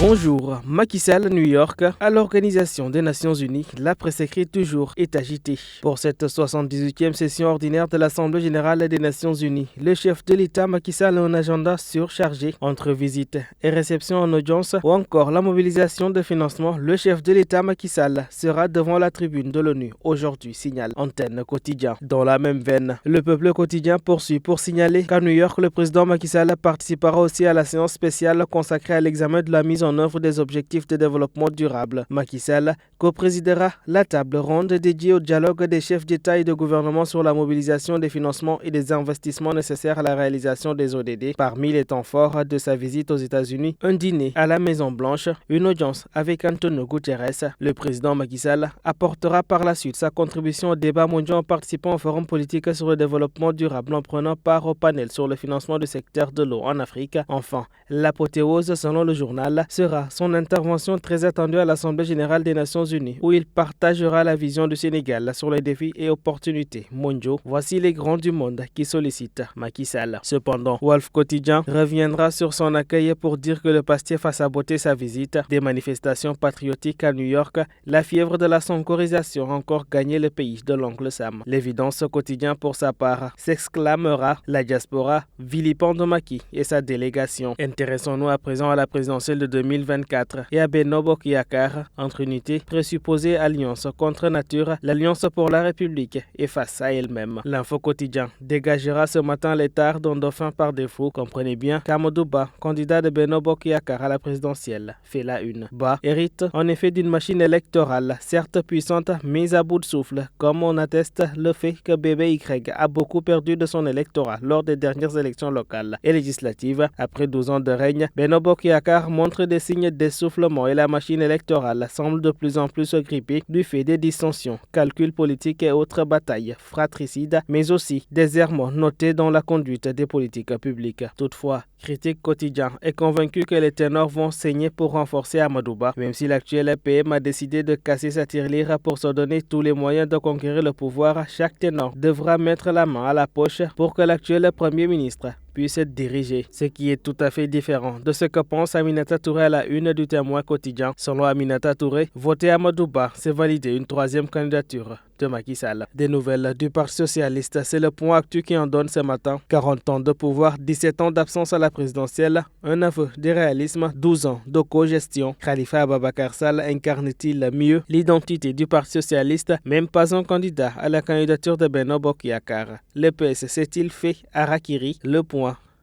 Bonjour, Macky Sall, New York. À l'Organisation des Nations Unies, la presse écrite du jour est agitée. Pour cette 78e session ordinaire de l'Assemblée générale des Nations Unies, le chef de l'État Macky Sall a un agenda surchargé entre visites et réceptions en audience ou encore la mobilisation de financement. Le chef de l'État Macky Sall sera devant la tribune de l'ONU aujourd'hui, signale Antenne Quotidien. Dans la même veine, le Peuple Quotidien poursuit pour signaler qu'à New York, le président Macky Sall participera aussi à la séance spéciale consacrée à l'examen de la mise en œuvre des objectifs de développement durable. Macky Sall co-présidera la table ronde dédiée au dialogue des chefs d'État et de gouvernement sur la mobilisation des financements et des investissements nécessaires à la réalisation des ODD. Parmi les temps forts de sa visite aux États-Unis, un dîner à la Maison-Blanche, une audience avec Antonio Guterres. Le président Macky Sall apportera par la suite sa contribution au débat mondial en participant au forum politique sur le développement durable en prenant part au panel sur le financement du secteur de l'eau en Afrique. Enfin, l'apothéose, selon le journal, sera son intervention très attendue à l'Assemblée générale des Nations Unies, où il partagera la vision du Sénégal sur les défis et opportunités mondiaux. Voici les grands du monde qui sollicitent Macky Sall. Cependant, Wolf Quotidien reviendra sur son accueil pour dire que le pastif a saboté sa visite. Des manifestations patriotiques à New York, la fièvre de la sonkorisation a encore gagné le pays de l'oncle Sam. L'Évidence Quotidien, pour sa part, s'exclamera la diaspora vilipende Macky et sa délégation. Intéressons-nous à présent à la présidentielle de 2024 et à Benno Bokk Yakaar. Entre unité, présupposée alliance contre nature, l'Alliance pour la République est face à elle-même. L'Info Quotidien dégagera ce matin l'étard d'un dauphin par défaut. Comprenez bien qu'Amadou Ba, candidat de Benno Bokk Yakaar à la présidentielle, fait la une. Ba hérite en effet d'une machine électorale, certes puissante, mais à bout de souffle, comme on atteste le fait que BBY a beaucoup perdu de son électorat lors des dernières élections locales et législatives. Après 12 ans de règne, Benno Bokk Yakaar montre des signes d'essoufflement et la machine électorale semble de plus en plus se gripper du fait des dissensions, calculs politiques et autres batailles fratricides, mais aussi des errements notés dans la conduite des politiques publiques. Toutefois, Critique Quotidien est convaincu que les ténors vont saigner pour renforcer Amadou Ba, même si l'actuel PM a décidé de casser sa tirelire pour se donner tous les moyens de conquérir le pouvoir. Chaque ténor devra mettre la main à la poche pour que l'actuel Premier ministre puisse être dirigé, ce qui est tout à fait différent de ce que pense Aminata Touré à la une du Témoin Quotidien. Selon Aminata Touré, voter Amadou Ba, c'est valider une troisième candidature de Macky Sall. Des nouvelles du Parti socialiste, c'est le point actu qui en donne ce matin. 40 ans de pouvoir, 17 ans d'absence à la présidentielle, un aveu d'irréalisme, 12 ans de co-gestion. Khalifa Ababakar Sall incarne-t-il mieux l'identité du Parti socialiste? Même pas un candidat à la candidature de Benno Bokk Yakaar. Le PS s'est-il fait harakiri? Le point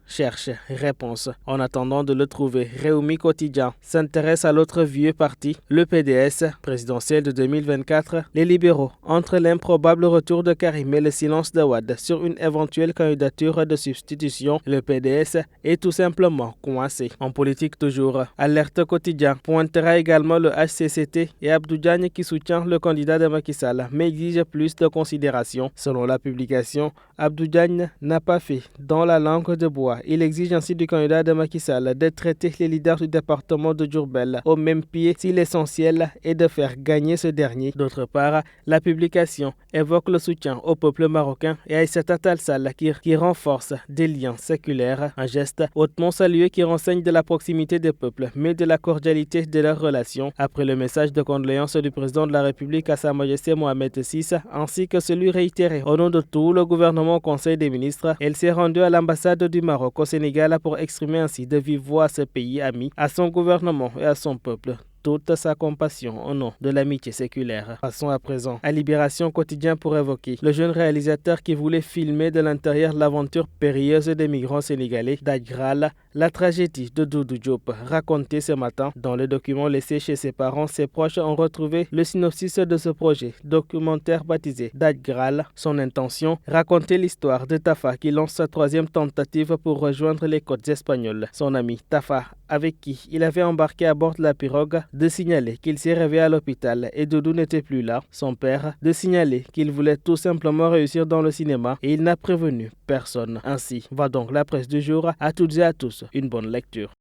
cherche réponse. En attendant de le trouver, Réumi Quotidien s'intéresse à l'autre vieux parti, le PDS, présidentiel de 2024. Les libéraux, entre l'improbable retour de Karim et le silence de Wade sur une éventuelle candidature de substitution, le PDS est tout simplement coincé. En politique toujours, Alerte Quotidien pointera également le HCCT et Abdou Diagne qui soutient le candidat de Macky Sall, mais exige plus de considération. Selon la publication, Abdou Diagne n'a pas fait dans la langue de bois. Il exige ainsi du candidat de Macky Sall de traiter les leaders du département de Diourbel au même pied si l'essentiel est de faire gagner ce dernier. D'autre part, la publication évoque le soutien au peuple marocain et à Aïssata Tall Sall qui renforce des liens séculaires, un geste hautement salué qui renseigne de la proximité des peuples, mais de la cordialité de leurs relations. Après le message de condoléances du président de la République à Sa Majesté Mohamed VI, ainsi que celui réitéré au nom de tout le gouvernement au Conseil des ministres, elle s'est rendue à l'ambassade du Maroc au Sénégal pour exprimer ainsi de vive voix à ce pays ami, à son gouvernement et à son peuple toute sa compassion au nom de l'amitié séculaire. Passons à présent à Libération Quotidien pour évoquer le jeune réalisateur qui voulait filmer de l'intérieur l'aventure périlleuse des migrants sénégalais d'Agral, la tragédie de Doudou Diop. Racontée ce matin dans le document laissé chez ses parents, ses proches ont retrouvé le synopsis de ce projet documentaire baptisé d'Agral. Son intention, raconter l'histoire de Tafa qui lance sa troisième tentative pour rejoindre les côtes espagnoles. Son ami Tafa, avec qui il avait embarqué à bord de la pirogue, de signaler qu'il s'est réveillé à l'hôpital et Doudou n'était plus là. Son père, de signaler qu'il voulait tout simplement réussir dans le cinéma et il n'a prévenu personne. Ainsi va donc la presse du jour. À toutes et à tous, une bonne lecture.